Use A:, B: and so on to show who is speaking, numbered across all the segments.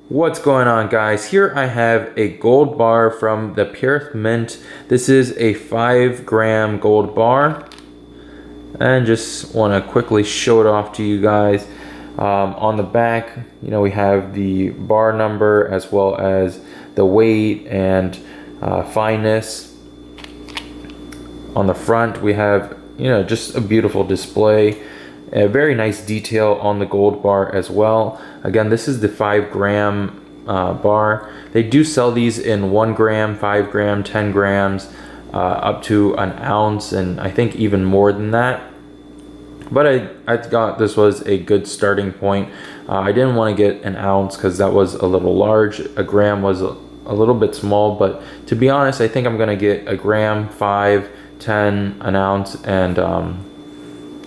A: What's going on, guys? Here I have a gold bar from the Perth Mint. This is a 5-gram gold bar, and just want to quickly show it off to you guys. On the back, we have the bar number as well as the weight and fineness. On the front, we have just a beautiful display. A very nice detail on the gold bar as well. Again, this is the 5-gram bar. They do sell these in 1 gram, 5 gram, 10 grams, up to an ounce, and I think even more than that. But I thought this was a good starting point. I didn't want to get an ounce because that was a little large. A gram was a little bit small, but to be honest, I think I'm going to get a gram, 5, 10, an ounce, and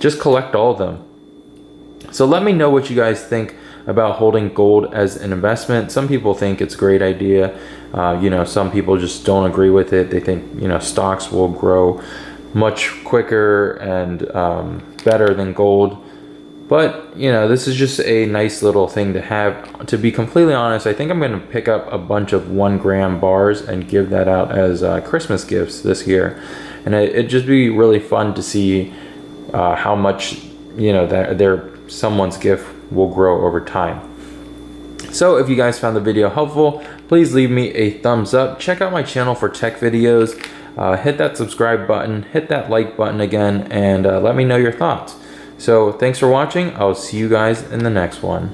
A: just collect all of them. So let me know what you guys think about holding gold as an investment. Some people think it's a great idea. Some people just don't agree with it. They think stocks will grow much quicker and better than gold. But this is just a nice little thing to have. To be completely honest, I think I'm going to pick up a bunch of 1-gram bars and give that out as Christmas gifts this year. And it'd just be really fun to see how much someone's gift will grow over time. So if you guys found the video helpful, please leave me a thumbs up. Check out my channel for tech videos. Hit that subscribe button, hit that like button again, and let me know your thoughts. So thanks for watching. I'll see you guys in the next one.